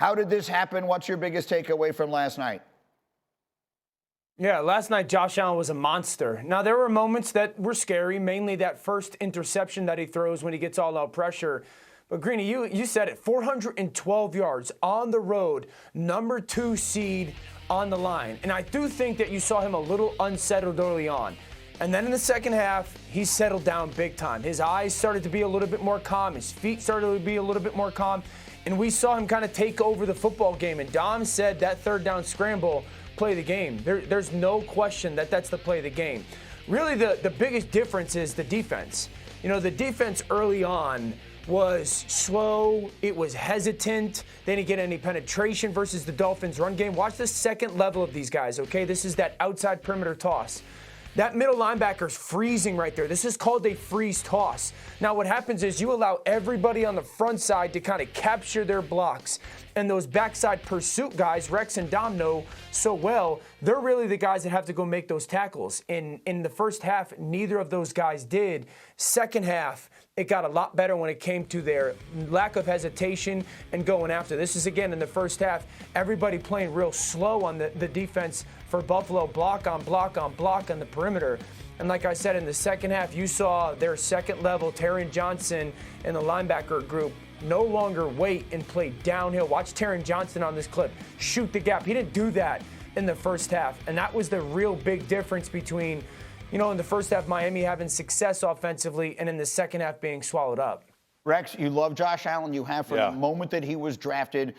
How did this happen? What's your biggest takeaway from last night? Yeah, last night Josh Allen was a monster. Now, there were moments that were scary, mainly that first interception that he throws when he gets all-out pressure. But, Greeny, you said it, 412 yards on the road, number 2 seed on the line. And I do think that you saw him a little unsettled early on. And then in the second half, he settled down big time. His eyes started to be a little bit more calm. His feet started to be a little bit more calm. And we saw him kind of take over the football game. And Dom said that third down scramble, play the game. There's no question that that's the play of the game. Really, the biggest difference is the defense. You know, the defense early on was slow. It was hesitant. They didn't get any penetration versus the Dolphins' run game. Watch the second level of these guys, okay? This is that outside perimeter toss. That middle linebacker's freezing right there. This is called a freeze toss. Now what happens is you allow everybody on the front side to kind of capture their blocks. And those backside pursuit guys, Rex and Dom know so well, they're really the guys that have to go make those tackles. In the first half, neither of those guys did. Second half, it got a lot better when it came to their lack of hesitation and going after. This is, again, in the first half, everybody playing real slow on the defense for Buffalo, block on block on block on the perimeter. And like I said, in the second half, you saw their second level, Taron Johnson and the linebacker group, no longer wait and play downhill. Watch Taron Johnson on this clip shoot the gap. He didn't do that in the first half. And that was the real big difference between, you know, in the first half, Miami having success offensively and in the second half being swallowed up. Rex, you love Josh Allen. You have from the moment that he was drafted.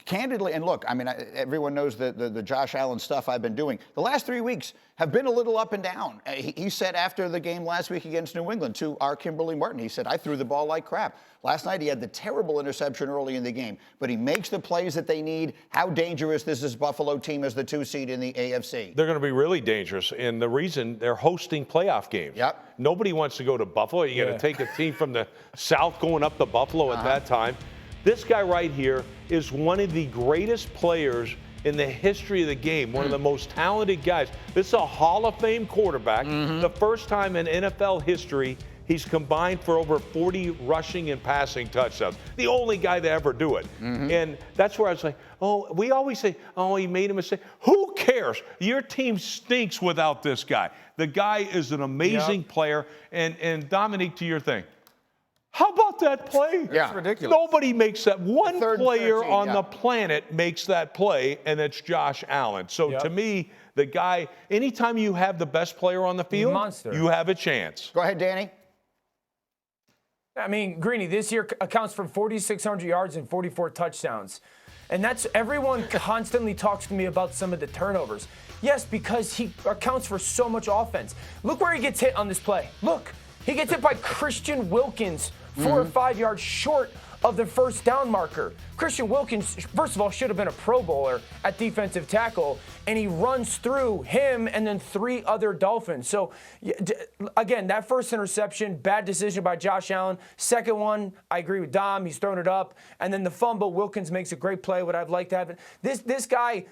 Candidly, and look, I mean, everyone knows the Josh Allen stuff I've been doing. The last 3 weeks have been a little up and down. He said after the game last week against New England to our Kimberly Martin, he said, I threw the ball like crap. Last night he had the terrible interception early in the game, but he makes the plays that they need. How dangerous this Buffalo team as the 2 seed in the AFC? They're going to be really dangerous, and the reason they're hosting playoff games. Yep. Nobody wants to go to Buffalo. You're going to take a team from the South going up to Buffalo at that time. This guy right here is one of the greatest players in the history of the game, one of the most talented guys. This is a Hall of Fame quarterback. The first time in NFL history he's combined for over 40 rushing and passing touchdowns. The only guy to ever do it. And that's where I was like, oh, we always say, oh, he made a mistake. Who cares? Your team stinks without this guy. The guy is an amazing player. And Dominique, to your thing. How about that play? Yeah. It's ridiculous. Nobody makes that. One player 13, on the planet makes that play, and it's Josh Allen. So to me, the guy, anytime you have the best player on the field, you have a chance. Go ahead, Danny. I mean, Greeny, this year accounts for 4,600 yards and 44 touchdowns. And that's, everyone constantly talks to me about some of the turnovers. Yes, because he accounts for so much offense. Look where he gets hit on this play. Look, he gets hit by Christian Wilkins, 4 or 5 yards short of the first down marker. Christian Wilkins, first of all, should have been a Pro Bowler at defensive tackle, and he runs through him and then 3 other Dolphins. So, again, that first interception, bad decision by Josh Allen. Second one, I agree with Dom. He's thrown it up. And then the fumble, Wilkins makes a great play, what I'd like to have. This guy,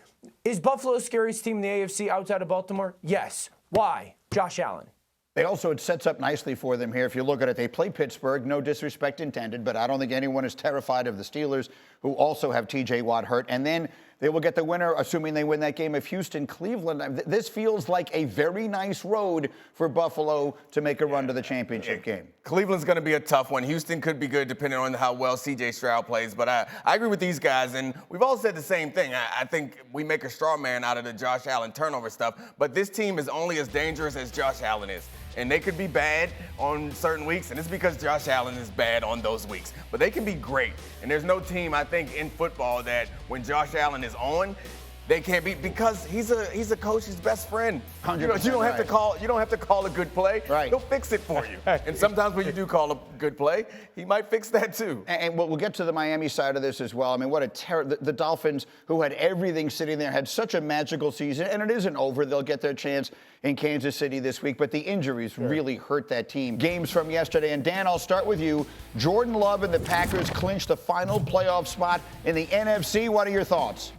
is Buffalo's scariest team in the AFC outside of Baltimore? Yes. Why? Josh Allen. It sets up nicely for them here. If you look at it, they play Pittsburgh, no disrespect intended, but I don't think anyone is terrified of the Steelers, who also have T.J. Watt hurt. And then they will get the winner, assuming they win that game, of Houston-Cleveland. This feels like a very nice road for Buffalo to make a run to the championship game. Cleveland's going to be a tough one. Houston could be good depending on how well C.J. Stroud plays. But I agree with these guys, and we've all said the same thing. I think we make a straw man out of the Josh Allen turnover stuff, but this team is only as dangerous as Josh Allen is. And they could be bad on certain weeks, and it's because Josh Allen is bad on those weeks. But they can be great. And there's no team, I think, in football that when Josh Allen is on, they can't beat, because he's a coach's best friend. You don't have to call a good play. Right. He'll fix it for you. And sometimes when you do call a good play, he might fix that too. And we'll get to the Miami side of this as well. I mean, what a terror. The Dolphins, who had everything sitting there, had such a magical season, and it isn't over. They'll get their chance in Kansas City this week, but the injuries really hurt that team. Games from yesterday, and Dan, I'll start with you. Jordan Love and the Packers clinched the final playoff spot in the NFC. What are your thoughts?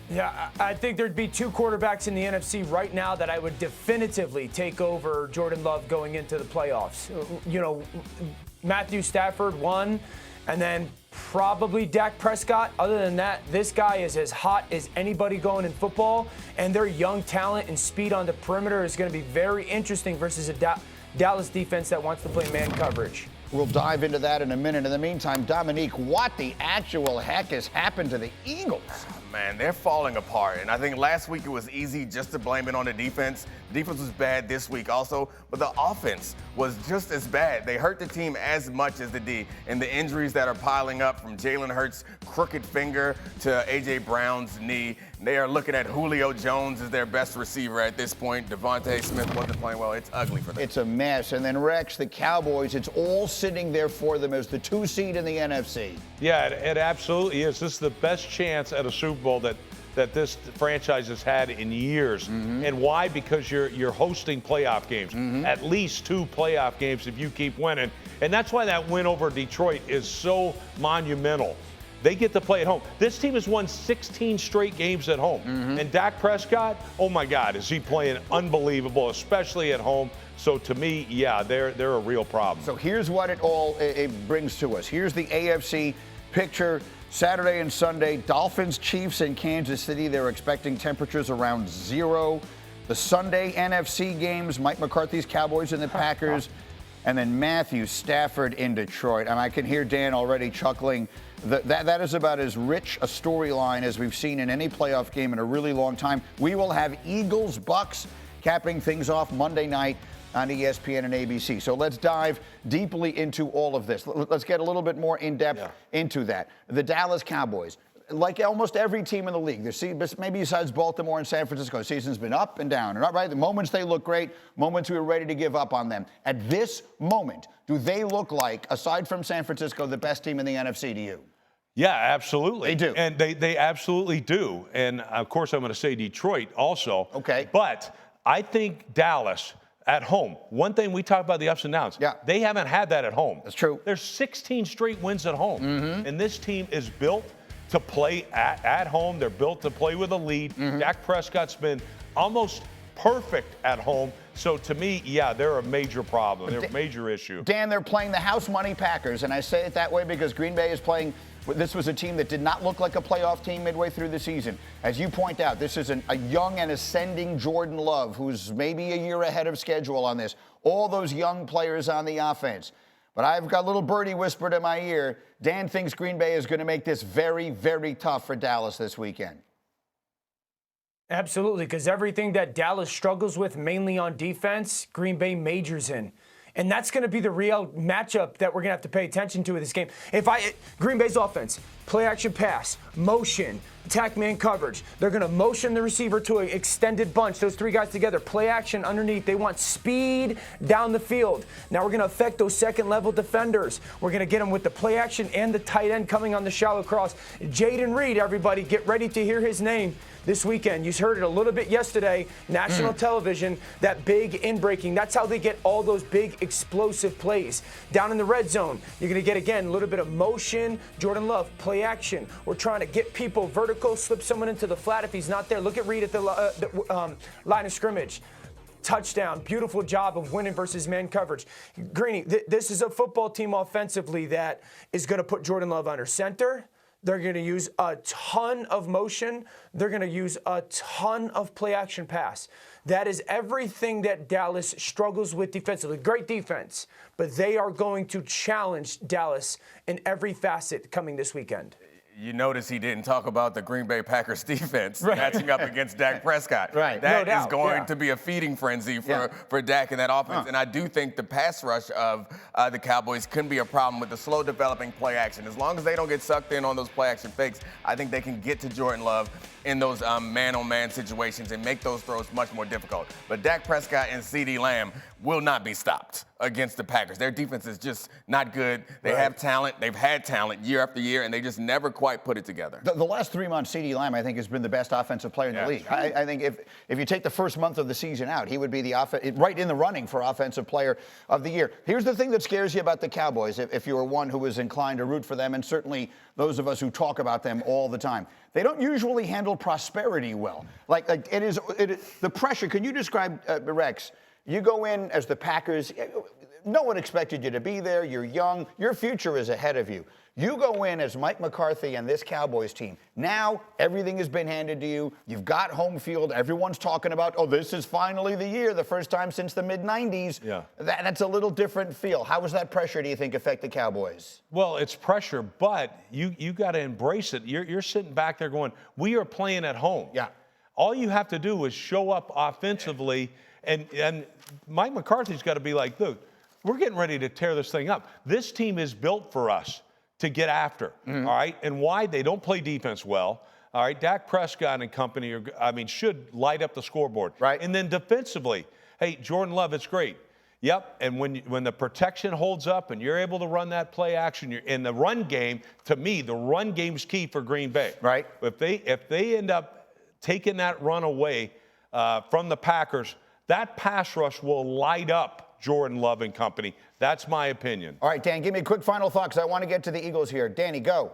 Yeah, I think there'd be 2 quarterbacks in the NFC right now that I would definitively take over Jordan Love going into the playoffs. You know, Matthew Stafford, 1, And then probably Dak Prescott. Other than that, this guy is as hot as anybody going in football, and their young talent and speed on the perimeter is going to be very interesting versus a Dallas defense that wants to play man coverage. We'll dive into that in a minute. In the meantime, Domonique, what the actual heck has happened to the Eagles? Man, they're falling apart. And I think last week it was easy just to blame it on the defense. The defense was bad this week also, but the offense was just as bad. They hurt the team as much as the D. And the injuries that are piling up, from Jalen Hurts' crooked finger to A.J. Brown's knee, they are looking at Julio Jones as their best receiver at this point. Devontae Smith wasn't playing well. It's ugly for them. It's a mess. And then, Rex, the Cowboys, it's all sitting there for them as the 2 seed in the NFC. Yeah, it absolutely is. This is the best chance at a Super Bowl that this franchise has had in years. And why? Because you're hosting playoff games. At least 2 playoff games if you keep winning. And that's why that win over Detroit is so monumental. They get to play at home. This team has won 16 straight games at home. And Dak Prescott, oh my God, is he playing unbelievable, especially at home. So to me, yeah, they're a real problem. So here's what it brings to us. Here's the AFC picture. Saturday and Sunday, Dolphins, Chiefs in Kansas City. They're expecting temperatures around 0. The Sunday NFC games, Mike McCarthy's Cowboys and the Packers. And then Matthew Stafford in Detroit. And I can hear Dan already chuckling. That is about as rich a storyline as we've seen in any playoff game in a really long time. We will have Eagles-Bucks capping things off Monday night on ESPN and ABC. So let's dive deeply into all of this. Let's get a little bit more in-depth into that. The Dallas Cowboys, like almost every team in the league, maybe besides Baltimore and San Francisco, the season's been up and down. Right? The moments they look great, moments we were ready to give up on them. At this moment, do they look like, aside from San Francisco, the best team in the NFC to you? Yeah, absolutely. They do. And they absolutely do. And, of course, I'm going to say Detroit also. Okay. But I think Dallas at home, one thing we talk about the ups and downs, they haven't had that at home. That's true. There's 16 straight wins at home. And this team is built to play at home. They're built to play with a lead. Dak Prescott's been almost perfect at home. So to me, yeah, they're a major problem. They're a major issue. Dan, they're playing the house money Packers, and I say it that way because Green Bay is playing. This was a team that did not look like a playoff team midway through the season. As you point out, this is a young and ascending Jordan Love, who's maybe a year ahead of schedule on this. All those young players on the offense. But I've got a little birdie whispered in my ear. Dan thinks Green Bay is going to make this very, very tough for Dallas this weekend. Absolutely, because everything that Dallas struggles with, mainly on defense, Green Bay majors in. And that's going to be the real matchup that we're going to have to pay attention to in this game. Green Bay's offense, play action pass, motion, attack man coverage. They're going to motion the receiver to an extended bunch, those 3 guys together, play action underneath. They want speed down the field. Now we're going to affect those second-level defenders. We're going to get them with the play action and the tight end coming on the shallow cross. Jaden Reed, everybody, get ready to hear his name this weekend. You heard it a little bit yesterday, national television, that big in-breaking. That's how they get all those big explosive plays. Down in the red zone, you're going to get, again, a little bit of motion. Jordan Love, play action. We're trying to get people vertical, slip someone into the flat if he's not there. Look at Reed at the line of scrimmage. Touchdown. Beautiful job of winning versus man coverage. Greeny, this is a football team offensively that is going to put Jordan Love under center. They're going to use a ton of motion. They're going to use a ton of play action pass. That is everything that Dallas struggles with defensively. Great defense, but they are going to challenge Dallas in every facet coming this weekend. You notice he didn't talk about the Green Bay Packers defense matching up against Dak Prescott. Right. That is going to be a feeding frenzy for Dak in that offense. And I do think the pass rush of the Cowboys can be a problem with the slow developing play action. As long as they don't get sucked in on those play action fakes, I think they can get to Jordan Love in those man-on-man situations and make those throws much more difficult. But Dak Prescott and CeeDee Lamb will not be stopped against the Packers. Their defense is just not good. They have talent. They've had talent year after year, and they just never quite put it together. The last 3 months, CeeDee Lamb, I think, has been the best offensive player in the league. I think if you take the first month of the season out, he would be right in the running for Offensive Player of the Year. Here's the thing that scares you about the Cowboys, if you were one who was inclined to root for them, and certainly those of us who talk about them all the time. They don't usually handle prosperity well. Like it is the pressure. Can you describe, Rex? You go in as the Packers. No one expected you to be there. You're young. Your future is ahead of you. You go in as Mike McCarthy and this Cowboys team. Now everything has been handed to you. You've got home field. Everyone's talking about, oh, this is finally the year, the first time since the mid-'90s. Yeah. That's a little different feel. How does that pressure, do you think, affect the Cowboys? Well, it's pressure, but you got to embrace it. You're sitting back there going, we are playing at home. Yeah. All you have to do is show up offensively, and Mike McCarthy's got to be like, look, we're getting ready to tear this thing up. This team is built for us to get after, all right? And why? They don't play defense well, all right? Dak Prescott and company, should light up the scoreboard. Right. And then defensively, hey, Jordan Love, it's great. Yep, and when the protection holds up and you're able to run that play action, you're in the run game. To me, the run game's key for Green Bay. Right. If they end up taking that run away from the Packers, that pass rush will light up Jordan Love and company. That's my opinion. All right, Dan, give me a quick final thought because I want to get to the Eagles here. Danny, go.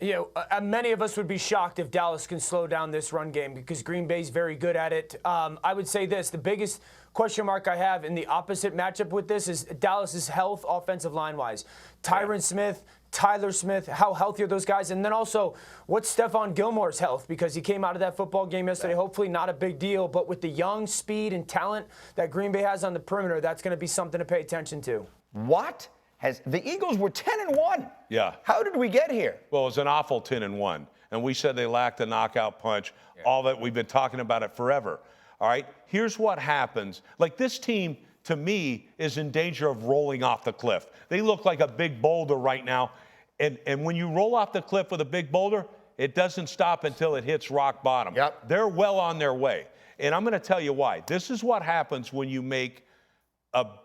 Many of us would be shocked if Dallas can slow down this run game because Green Bay's very good at it. I would say this, the biggest question mark I have in the opposite matchup with this is Dallas's health offensive line-wise. Tyron Smith, Tyler Smith, how healthy are those guys? And then also, what's Stephon Gilmore's health? Because he came out of that football game yesterday, hopefully not a big deal, but with the young speed and talent that Green Bay has on the perimeter, that's going to be something to pay attention to. What? The Eagles were 10-1. Yeah. How did we get here? Well, it was an awful 10-1, and we said they lacked a knockout punch. Yeah. All that we've been talking about it forever. All right, here's what happens. Like this team, to me, is in danger of rolling off the cliff. They look like a big boulder right now, and when you roll off the cliff with a big boulder, it doesn't stop until it hits rock bottom. Yep. They're well on their way, and I'm going to tell you why. This is what happens when you make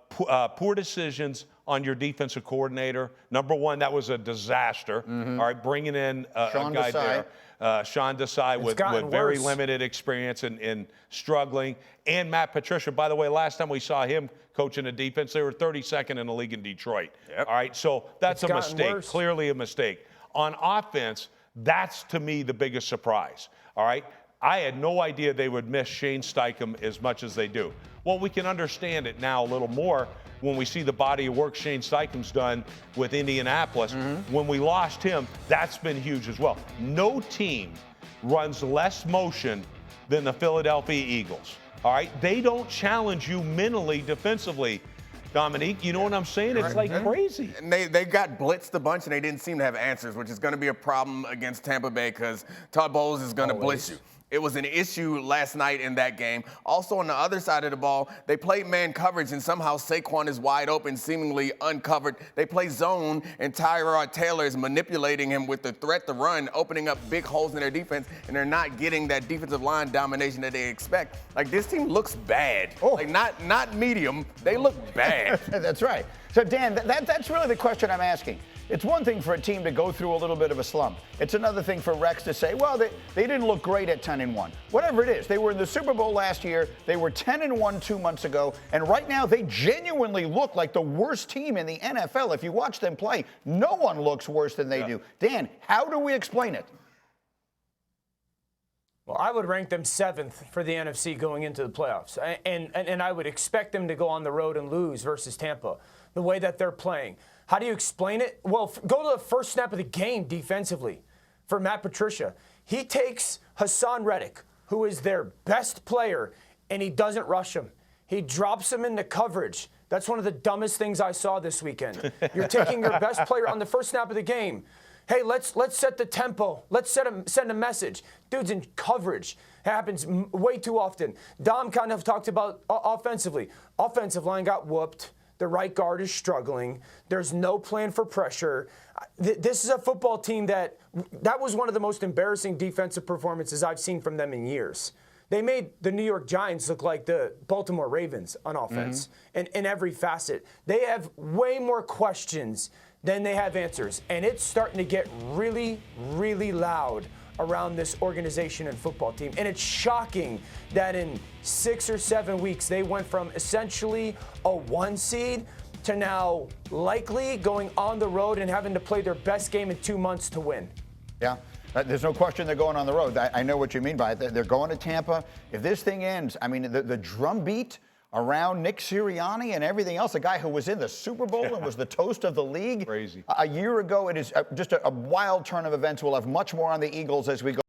poor decisions on your defensive coordinator. Number one, that was a disaster. All right, bringing in a guy there, Sean Desai, with very limited experience and struggling. And Matt Patricia, by the way, last time we saw him coaching the defense, they were 32nd in the league in Detroit. Yep. All right, so that's a mistake, clearly a mistake. On offense, that's, to me, the biggest surprise. All right, I had no idea they would miss Shane Steichen as much as they do. Well, we can understand it now a little more when we see the body of work Shane Steichen's done with Indianapolis. When we lost him, that's been huge as well. No team runs less motion than the Philadelphia Eagles. All right? They don't challenge you mentally, defensively. Domonique, you know what I'm saying? It's like crazy. And they got blitzed a bunch, and they didn't seem to have answers, which is going to be a problem against Tampa Bay because Todd Bowles is going to blitz you. It was an issue last night in that game. Also, on the other side of the ball, they played man coverage, and somehow Saquon is wide open, seemingly uncovered. They play zone, and Tyrod Taylor is manipulating him with the threat to run, opening up big holes in their defense, and they're not getting that defensive line domination that they expect. Like, this team looks bad. Like, not medium. They look bad. That's right. So, Dan, that's really the question I'm asking. It's one thing for a team to go through a little bit of a slump. It's another thing for Rex to say, well, they didn't look great at 10-1. Whatever it is, they were in the Super Bowl last year. They were 10-1 2 months ago. And right now, they genuinely look like the worst team in the NFL. If you watch them play, no one looks worse than they do. Dan, how do we explain it? Well, I would rank them 7th for the NFC going into the playoffs. And I would expect them to go on the road and lose versus Tampa, the way that they're playing. How do you explain it? Well, go to the first snap of the game defensively for Matt Patricia. He takes Hassan Reddick, who is their best player, and he doesn't rush him. He drops him into coverage. That's one of the dumbest things I saw this weekend. You're taking your best player on the first snap of the game. Hey, let's set the tempo. Let's send a message. Dude's in coverage. It happens way too often. Dom kind of talked about offensively. Offensive line got whooped. The right guard is struggling. There's no plan for pressure. This is a football team that was one of the most embarrassing defensive performances I've seen from them in years. They made the New York Giants look like the Baltimore Ravens on offense in every facet. They have way more questions than they have answers. And it's starting to get really, really loud around this organization and football team. And it's shocking that in 6 or 7 weeks, they went from essentially a 1 seed to now likely going on the road and having to play their best game in 2 months to win. Yeah. There's no question they're going on the road. I know what you mean by it. They're going to Tampa. If this thing ends, I mean, the drumbeat around Nick Sirianni and everything else, a guy who was in the Super Bowl and was the toast of the league Crazy. a year ago. It is just a wild turn of events. We'll have much more on the Eagles as we go.